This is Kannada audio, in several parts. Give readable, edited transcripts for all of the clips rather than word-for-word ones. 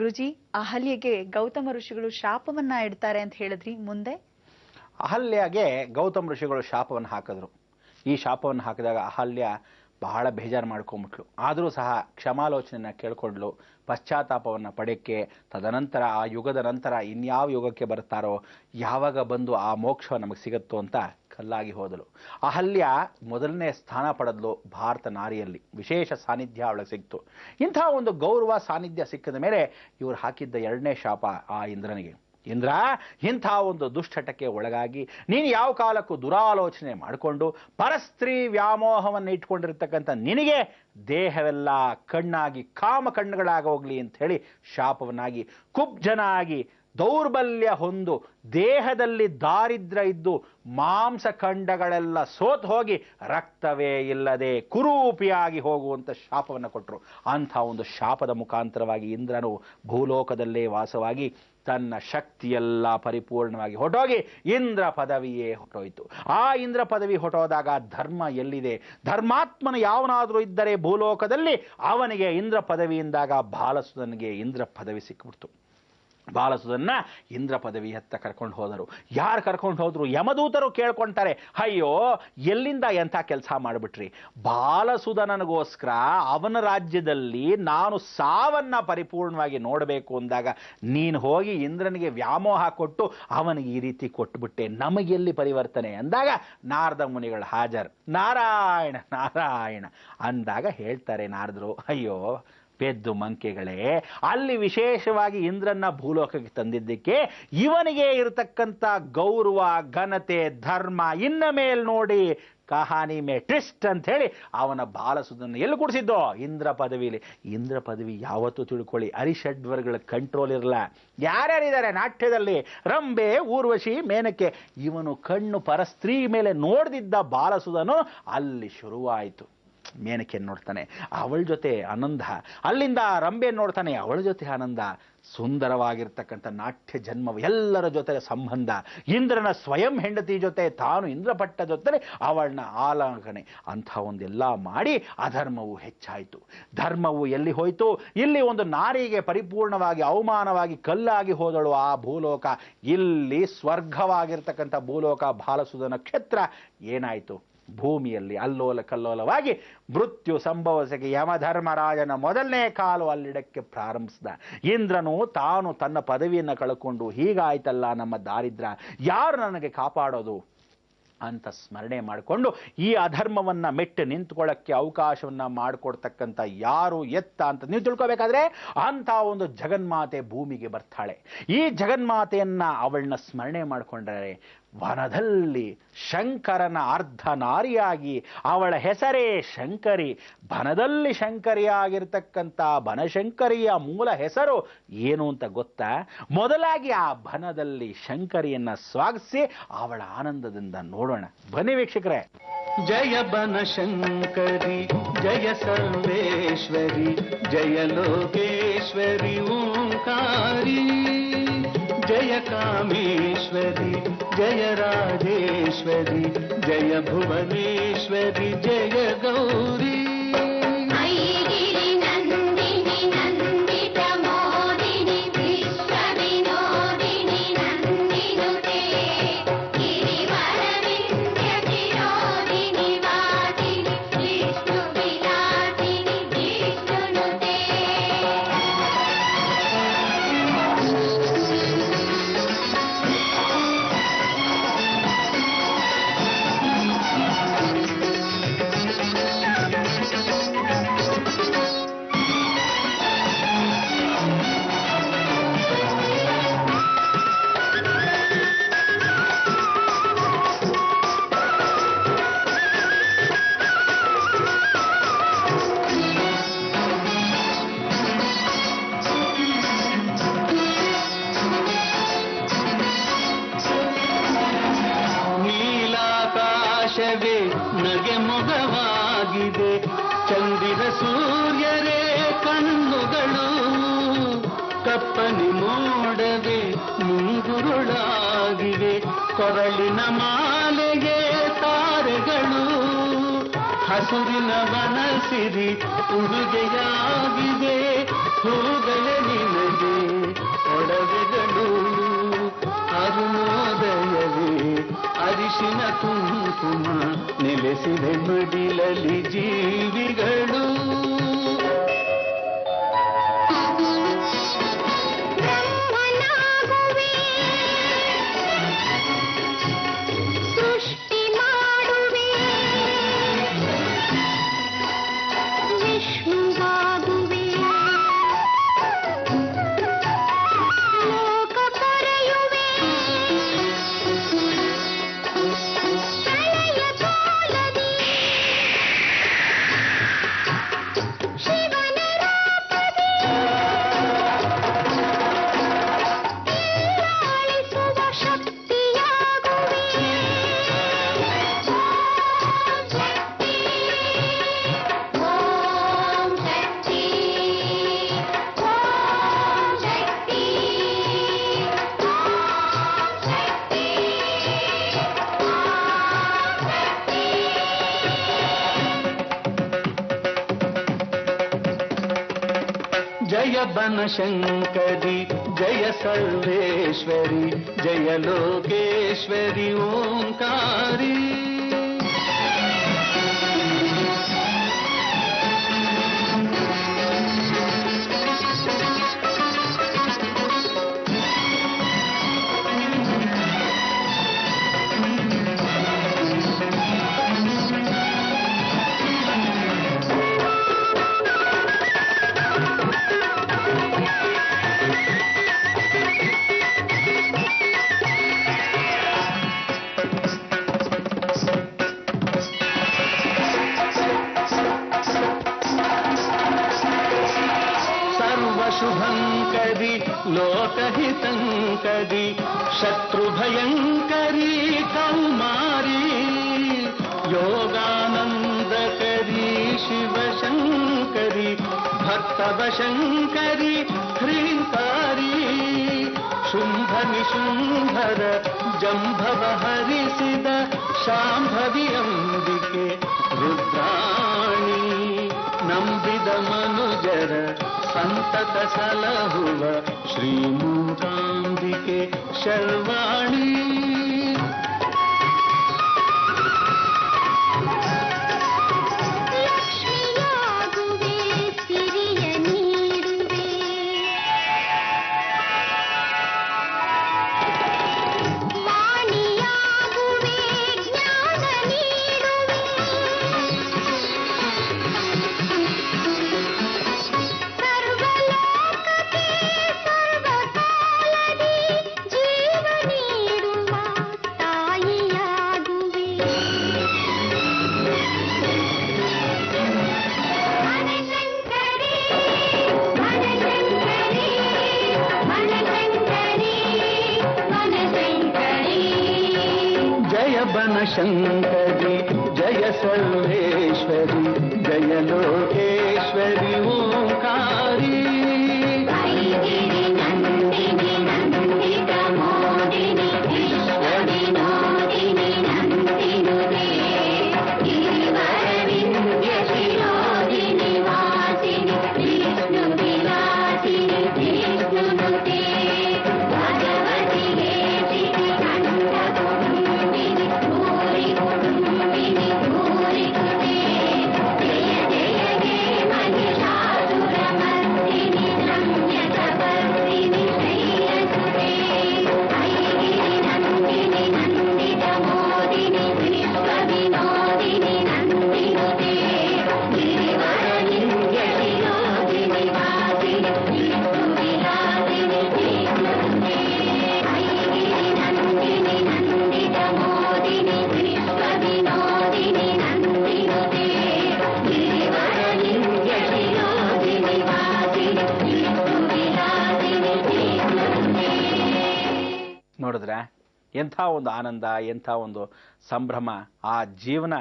ಗುರುಜಿ, ಅಹಲ್ಯೆಗೆ ಗೌತಮ ಋಷಿಗಳು ಶಾಪವನ್ನ ಇಡ್ತಾರೆ ಅಂತ ಹೇಳಿದ್ರಿ, ಮುಂದೆ? ಅಹಲ್ಯಗೆ ಗೌತಮ ಋಷಿಗಳು ಶಾಪವನ್ನು ಹಾಕಿದ್ರು. ಈ ಶಾಪವನ್ನು ಹಾಕಿದಾಗ ಅಹಲ್ಯ ಬಹಳ ಬೇಜಾರು ಮಾಡ್ಕೊಂಬಿಟ್ಲು. ಆದರೂ ಸಹ ಕ್ಷಮಾಲೋಚನೆಯನ್ನು ಕೇಳ್ಕೊಂಡ್ಲು. ಪಶ್ಚಾತ್ತಾಪವನ್ನು ಪಡೆಯಕ್ಕೆ ತದನಂತರ ಆ ಯುಗದ ನಂತರ ಇನ್ಯಾವ ಯುಗಕ್ಕೆ ಬರ್ತಾರೋ, ಯಾವಾಗ ಬಂದು ಆ ಮೋಕ್ಷ ನಮಗೆ ಸಿಗುತ್ತೋ ಅಂತ ಕಲ್ಲಾಗಿ ಹೋದಳು. ಅಹಲ್ಯ ಮೊದಲನೇ ಸ್ಥಾನ ಪಡೆದ್ಲು ಭಾರತ ನಾರಿಯಲ್ಲಿ. ವಿಶೇಷ ಸಾನ್ನಿಧ್ಯ ಅವಳಿಗೆ ಸಿಕ್ತು. ಇಂಥ ಒಂದು ಗೌರವ ಸಾನ್ನಿಧ್ಯ ಸಿಕ್ಕಿದ ಮೇಲೆ ಇವರು ಹಾಕಿದ್ದ ಎರಡನೇ ಶಾಪ ಆ ಇಂದ್ರನಿಗೆ. ಇಂದ್ರ, ಇಂಥ ಒಂದು ದುಶ್ಚಟಕ್ಕೆ ಒಳಗಾಗಿ ನೀನು ಯಾವ ಕಾಲಕ್ಕೂ ದುರಾಲೋಚನೆ ಮಾಡಿಕೊಂಡು ಪರಸ್ತ್ರೀ ವ್ಯಾಮೋಹವನ್ನು ಇಟ್ಕೊಂಡಿರ್ತಕ್ಕಂಥ ನಿನಗೆ ದೇಹವೆಲ್ಲ ಕಣ್ಣಾಗಿ ಕಾಮ ಕಣ್ಣುಗಳಾಗೋಗ್ಲಿ ಅಂತ ಹೇಳಿ ಶಾಪವನ್ನಾಗಿ, ಕುಬ್ಜನಾಗಿ ದೌರ್ಬಲ್ಯ ಹೊಂದು ದೇಹದಲ್ಲಿ ದಾರಿದ್ರ್ಯ ಇದ್ದು ಮಾಂಸಖಂಡಗಳೆಲ್ಲ ಸೋತು ಹೋಗಿ ರಕ್ತವೇ ಇಲ್ಲದೆ ಕುರೂಪಿಯಾಗಿ ಹೋಗುವಂಥ ಶಾಪವನ್ನು ಕೊಟ್ಟರು. ಅಂಥ ಒಂದು ಶಾಪದ ಮುಖಾಂತರವಾಗಿ ಇಂದ್ರನು ಭೂಲೋಕದಲ್ಲೇ ವಾಸವಾಗಿ ತನ್ನ ಶಕ್ತಿಯೆಲ್ಲ ಪರಿಪೂರ್ಣವಾಗಿ ಹೊರಟೋಗಿ ಇಂದ್ರ ಪದವಿಯೇ ಹೊರಟೋಯ್ತು. ಆ ಇಂದ್ರ ಪದವಿ ಹೊರಟೋದಾಗ ಧರ್ಮ ಎಲ್ಲಿದೆ? ಧರ್ಮಾತ್ಮನು ಯಾವನಾದರೂ ಇದ್ದರೆ ಭೂಲೋಕದಲ್ಲಿ ಅವನಿಗೆ ಇಂದ್ರ ಪದವಿಯಿಂದಾಗ ಬಾಲಸುದನಿಗೆ ಇಂದ್ರ ಪದವಿ ಸಿಕ್ಕಿಬಿಡ್ತು. ಬಾಲಸುದನ್ನ ಇಂದ್ರ ಪದವಿ ಹತ್ತ ಕರ್ಕೊಂಡು ಹೋದರು. ಯಾರು ಕರ್ಕೊಂಡು ಹೋದ್ರು? ಯಮದೂತರು ಕೇಳ್ಕೊಳ್ತಾರೆ, ಅಯ್ಯೋ ಎಲ್ಲಿಂದ ಎಂಥ ಕೆಲಸ ಮಾಡಿಬಿಟ್ರಿ? ಬಾಲಸುದನನಿಗೋಸ್ಕರ ಅವನ ರಾಜ್ಯದಲ್ಲಿ ನಾನು ಸಾವನ್ನ ಪರಿಪೂರ್ಣವಾಗಿ ನೋಡಬೇಕು ಅಂದಾಗ ನೀನು ಹೋಗಿ ಇಂದ್ರನಿಗೆ ವ್ಯಾಮೋಹ ಕೊಟ್ಟು ಅವನಿಗೆ ಈ ರೀತಿ ಕೊಟ್ಟುಬಿಟ್ಟೆ, ನಮಗೆಲ್ಲಿ ಪರಿವರ್ತನೆ ಅಂದಾಗ ನಾರದ ಮುನಿಗಳು ಹಾಜರ್. ನಾರಾಯಣ ನಾರಾಯಣ ಅಂದಾಗ ಹೇಳ್ತಾರೆ ನಾರದರು, ಅಯ್ಯೋ ಪೆದ್ದು ಮಂಕೆಗಳೇ, ಅಲ್ಲಿ ವಿಶೇಷವಾಗಿ ಇಂದ್ರನ್ನ ಭೂಲೋಕಕ್ಕೆ ತಂದಿದ್ದಕ್ಕೆ ಇವನಿಗೆ ಇರತಕ್ಕಂಥ ಗೌರವ, ಘನತೆ, ಧರ್ಮ ಇನ್ನ ಮೇಲೆ ನೋಡಿ ಕಹಾನಿ ಮೇ ಟ್ವಿಸ್ಟ್ ಅಂತ ಹೇಳಿ ಅವನ ಬಾಲಸುದನ್ನು ಎಲ್ಲಿ ಕೂಡಿಸಿದ್ದೋ? ಇಂದ್ರ ಪದವಿಲಿ. ಇಂದ್ರ ಪದವಿ ಯಾವತ್ತೂ ತಿಳ್ಕೊಳ್ಳಿ, ಅರಿಷಡ್ವರ್ಗಳ ಕಂಟ್ರೋಲ್ ಇರಲ್ಲ. ಯಾರ್ಯಾರಿದ್ದಾರೆ ನಾಟ್ಯದಲ್ಲಿ? ರಂಬೆ, ಊರ್ವಶಿ, ಮೇನಕೆ. ಇವನು ಕಣ್ಣು ಪರಸ್ತ್ರೀ ಮೇಲೆ ನೋಡ್ದಿದ್ದ ಬಾಲಸುದನು ಅಲ್ಲಿ ಶುರುವಾಯಿತು. ಮೇನಕೆ ನೋಡ್ತಾನೆ, ಅವಳ ಜೊತೆ ಆನಂದ. ಅಲ್ಲಿಂದ ರಂಬೆ ನೋಡ್ತಾನೆ, ಅವಳ ಜೊತೆ ಆನಂದ. ಸುಂದರವಾಗಿರ್ತಕ್ಕಂಥ ನಾಟ್ಯ ಜನ್ಮ, ಎಲ್ಲರ ಜೊತೆ ಸಂಬಂಧ. ಇಂದ್ರನ ಸ್ವಯಂ ಹೆಂಡತಿ ಜೊತೆ ತಾನು ಇಂದ್ರಪಟ್ಟ ಜೊತೆ ಅವಳನ್ನ ಆಲಾಂಘನೆ, ಅಂಥ ಒಂದೆಲ್ಲ ಮಾಡಿ ಅಧರ್ಮವು ಹೆಚ್ಚಾಯಿತು. ಧರ್ಮವು ಎಲ್ಲಿ ಹೋಯಿತು? ಇಲ್ಲಿ ಒಂದು ನಾರಿಗೆ ಪರಿಪೂರ್ಣವಾಗಿ ಅವಮಾನವಾಗಿ ಕಲ್ಲಾಗಿ ಹೋದಳು ಆ ಭೂಲೋಕ. ಇಲ್ಲಿ ಸ್ವರ್ಗವಾಗಿರ್ತಕ್ಕಂಥ ಭೂಲೋಕ ಬಾಲಸುದ ನಕ್ಷತ್ರ ಏನಾಯಿತು? ಭೂಮಿಯಲ್ಲಿ ಅಲ್ಲೋಲ ಕಲ್ಲೋಲವಾಗಿ ಮೃತ್ಯು ಸಂಭವಿಸಕ್ಕೆ ಯಮಧರ್ಮರಾಜನ ಮೊದಲನೇ ಕಾಲು ಅಲ್ಲಿಡಕ್ಕೆ ಪ್ರಾರಂಭಿಸಿದ. ಇಂದ್ರನು ತಾನು ತನ್ನ ಪದವಿಯನ್ನು ಕಳ್ಕೊಂಡು ಹೀಗಾಯ್ತಲ್ಲ ನಮ್ಮ ದಾರಿದ್ರ್ಯ, ಯಾರು ನನಗೆ ಕಾಪಾಡೋದು ಅಂತ ಸ್ಮರಣೆ ಮಾಡಿಕೊಂಡು ಈ ಅಧರ್ಮವನ್ನು ಮೆಟ್ಟು ನಿಂತ್ಕೊಳ್ಳೋಕ್ಕೆ ಅವಕಾಶವನ್ನು ಮಾಡಿಕೊಡ್ತಕ್ಕಂಥ ಯಾರು ಎತ್ತ ಅಂತ ನೀವು ತಿಳ್ಕೋಬೇಕಾದ್ರೆ ಅಂಥ ಒಂದು ಜಗನ್ಮಾತೆ ಭೂಮಿಗೆ ಬರ್ತಾಳೆ. ಈ ಜಗನ್ಮಾತೆಯನ್ನ ಅವಳನ್ನ ಸ್ಮರಣೆ ಮಾಡಿಕೊಂಡ್ರೆ ವನದಲ್ಲಿ ಶಂಕರನ ಅರ್ಧ ನಾರಿಯಾಗಿ, ಅವಳ ಹೆಸರೇ ಶಂಕರಿ. ಬನದಲ್ಲಿ ಶಂಕರಿಯಾಗಿರ್ತಕ್ಕಂಥ ಬನಶಂಕರಿಯ ಮೂಲ ಹೆಸರು ಏನು ಅಂತ ಗೊತ್ತಾ? ಮೊದಲಾಗಿ ಆ ಬನದಲ್ಲಿ ಶಂಕರಿಯನ್ನ ಸ್ವಾಗತಿಸಿ ಅವಳ ಆನಂದದಿಂದ ನೋಡೋಣ ಬನ್ನಿ ವೀಕ್ಷಕರೇ. ಜಯ ಬನಶಂಕರಿ, ಜಯ ಸರ್ವೇಶ್ವರಿ, ಜಯ ಲೋಕೇಶ್ವರಿ ಓಂಕಾರಿ, ಜಯ ಕಾಮೇಶ್ವರಿ, ಜಯ ರಾಜೇಶ್ವರಿ, ಜಯ ಭುವನೇಶ್ವರಿ, ಜಯ ಗೌರಿ. ನಗೆ ಮೊಗವಾಗಿದೆ, ಚಂದಿರ ಸೂರ್ಯರೇ ಕಣ್ಣುಗಳು, ಕಪ್ಪನಿ ಮೋಡವೇ ಮುಂಗುರುಳಾಗಿವೆ, ಕೊರಳಿನ ಮಾಲೆಗೆ ತಾರೆಗಳು, ಹಸುರಿನ ವನಸಿರಿ ಉಡುಗೆಯಾಗಿದೆ, ಹೂಗಳ ನಿನಗೆ ಮೊಡವೆಗಳು ಅರುಣೋದಯವೇ ಅರಿಶಿನ ಕುಂಕುಮ ನೆಲೆಸಿದೆ ಮಡಿಲಲಿ ಜೀವಿಗಳು. जय बनशंकरी जय सर्वेश्वरी जय लोकेश्वरी ओंकारी. शुभंकरी लोकहितंकरी शत्रुभयंकरी कौमारी योगानंदकरी शिवशंकरी भक्तवशंकरी ह्रींकारी शुंभ निशुंभर जंभव हरिसिद शांभवी अंबिके रुद्राणी ನಂಬಿದ ಮನುಜರ ಸಂತತ ಸಲಹುವ ಶ್ರೀ ಮೂಕಾಂಬಿಕೆ ಶರ್ವಾಣಿ. बनशंकरी जय सर्वेश्वरी जय लोकेश्वरी ओंकारी. ನೋಡಿದ್ರೆ ಎಂಥ ಒಂದು ಆನಂದ, ಎಂಥ ಒಂದು ಸಂಭ್ರಮ. ಆ ಜೀವನ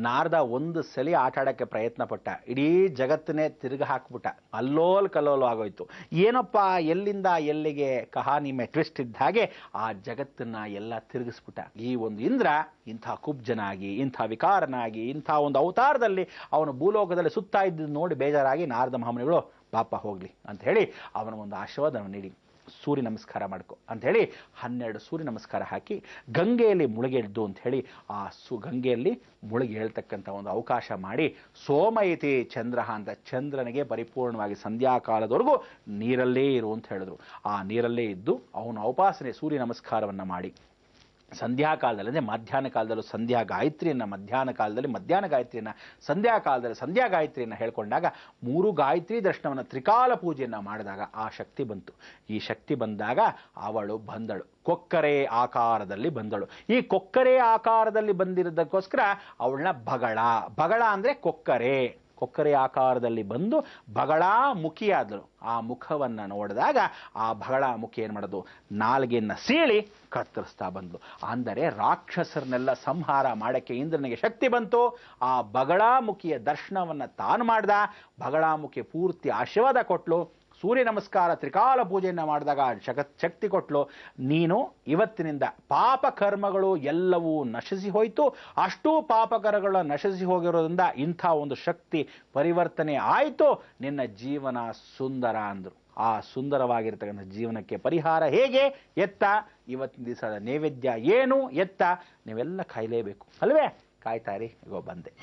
ನಾರದ ಒಂದು ಸಲ ಆಟ ಆಡೋಕ್ಕೆ ಪ್ರಯತ್ನ ಪಟ್ಟ, ಇಡೀ ಜಗತ್ತನ್ನೇ ತಿರುಗಿ ಹಾಕ್ಬಿಟ್ಟ, ಅಲ್ಲೋಲ್ ಕಲ್ಲೋಲು ಆಗೋಯ್ತು. ಏನಪ್ಪ ಎಲ್ಲಿಂದ ಎಲ್ಲಿಗೆ ಕಹಾನಿ ಮೇ ಟ್ವಿಸ್ಟ್ ಇದ್ದ ಹಾಗೆ ಆ ಜಗತ್ತನ್ನ ಎಲ್ಲ ತಿರುಗಿಸ್ಬಿಟ್ಟ. ಈ ಒಂದು ಇಂದ್ರ ಇಂಥ ಕುಬ್ಜನಾಗಿ, ಇಂಥ ವಿಕಾರನಾಗಿ, ಇಂಥ ಒಂದು ಅವತಾರದಲ್ಲಿ ಅವನು ಭೂಲೋಕದಲ್ಲಿ ಸುತ್ತಾ ಇದ್ದು ನೋಡಿ ಬೇಜಾರಾಗಿ ನಾರದ ಮಹಾಮುನಿಗಳು ಪಾಪ ಹೋಗ್ಲಿ ಅಂತ ಹೇಳಿ ಅವನ ಒಂದು ಆಶೀರ್ವಾದವನ್ನು ನೀಡಿ ಸೂರ್ಯ ನಮಸ್ಕಾರ ಮಾಡ್ಕೊ ಅಂಥೇಳಿ 12 ಸೂರ್ಯ ನಮಸ್ಕಾರ ಹಾಕಿ ಗಂಗೆಯಲ್ಲಿ ಮುಳುಗೆದ್ದು ಅಂಥೇಳಿ ಆ ಗಂಗೆಯಲ್ಲಿ ಮುಳುಗಿ ಹೇಳ್ತಕ್ಕಂಥ ಒಂದು ಅವಕಾಶ ಮಾಡಿ ಸೋಮಯತಿ ಚಂದ್ರ ಅಂತ ಚಂದ್ರನಿಗೆ ಪರಿಪೂರ್ಣವಾಗಿ ಸಂಧ್ಯಾಕಾಲದವರೆಗೂ ನೀರಲ್ಲೇ ಇರು ಅಂತ ಹೇಳಿದ್ರು. ಆ ನೀರಲ್ಲೇ ಇದ್ದು ಅವನ ಉಪಾಸನೆ ಸೂರ್ಯ ನಮಸ್ಕಾರವನ್ನು ಮಾಡಿ ಸಂಧ್ಯಾಕಾಲದಲ್ಲಿ ಅಂದರೆ ಮಧ್ಯಾಹ್ನ ಕಾಲದಲ್ಲೂ ಸಂಧ್ಯಾ ಗಾಯತ್ರಿಯನ್ನು, ಮಧ್ಯಾಹ್ನ ಕಾಲದಲ್ಲಿ ಮಧ್ಯಾಹ್ನ ಗಾಯತ್ರಿಯನ್ನು, ಸಂಧ್ಯಾ ಕಾಲದಲ್ಲಿ ಸಂಧ್ಯಾ ಗಾಯತ್ರಿಯನ್ನು ಹೇಳ್ಕೊಂಡಾಗ 3 ಗಾಯತ್ರಿ ದರ್ಶನವನ್ನು ತ್ರಿಕಾಲ ಪೂಜೆಯನ್ನು ಮಾಡಿದಾಗ ಆ ಶಕ್ತಿ ಬಂತು. ಈ ಶಕ್ತಿ ಬಂದಾಗ ಅವಳು ಬಂದಳು, ಕೊಕ್ಕರೆ ಆಕಾರದಲ್ಲಿ ಬಂದಳು. ಈ ಕೊಕ್ಕರೆ ಆಕಾರದಲ್ಲಿ ಬಂದಿರೋದಕ್ಕೋಸ್ಕರ ಅವಳನ್ನ ಬಗಳ ಅಂದರೆ ಕೊಕ್ಕರೆ ಆಕಾರದಲ್ಲಿ ಬಂದು ಬಗಳಾ ಮುಖಿಯಾದಳು. ಆ ಮುಖವನ್ನು ನೋಡಿದಾಗ ಆ ಬಗಳಾ ಮುಖಿ ಏನು ಮಾಡೋದು, ನಾಲ್ಗೆಯನ್ನು ಸೀಳಿ ಕತ್ತರಿಸ್ತಾ ಬಂದು. ಅಂದರೆ ರಾಕ್ಷಸರನ್ನೆಲ್ಲ ಸಂಹಾರ ಮಾಡೋಕ್ಕೆ ಇಂದ್ರನಿಗೆ ಶಕ್ತಿ ಬಂತು. ಆ ಬಗಳಾಮುಖಿಯ ದರ್ಶನವನ್ನು ತಾನು ಮಾಡ್ದ. ಬಗಳಾಮುಖಿ ಪೂರ್ತಿ ಆಶೀರ್ವಾದ ಕೊಟ್ಲು. ಸೂರ್ಯ ನಮಸ್ಕಾರ ತ್ರಿಕಾಲ ಪೂಜೆಯನ್ನು ಮಾಡಿದಾಗ ಶಕ್ತಿ ಕೊಟ್ಲು. ನೀನು ಇವತ್ತಿನಿಂದ ಪಾಪ ಕರ್ಮಗಳು ಎಲ್ಲವೂ ನಶಿಸಿ ಹೋಯಿತು. ಅಷ್ಟೂ ಪಾಪಕರ್ಮಗಳ ನಶಿಸಿ ಹೋಗಿರೋದ್ರಿಂದ ಇಂಥ ಒಂದು ಶಕ್ತಿ ಪರಿವರ್ತನೆ ಆಯಿತು. ನಿನ್ನ ಜೀವನ ಸುಂದರ ಅಂದರು. ಆ ಸುಂದರವಾಗಿರ್ತಕ್ಕಂಥ ಜೀವನಕ್ಕೆ ಪರಿಹಾರ ಹೇಗೆ ಎತ್ತ, ಇವತ್ತಿನ ದಿವಸದ ನೈವೇದ್ಯ ಏನು ಎತ್ತ, ನೀವೆಲ್ಲ ಕಾಯಲೇಬೇಕು ಅಲ್ವೇ? ಕಾಯ್ತಾರಿ, ಬಂದೆ.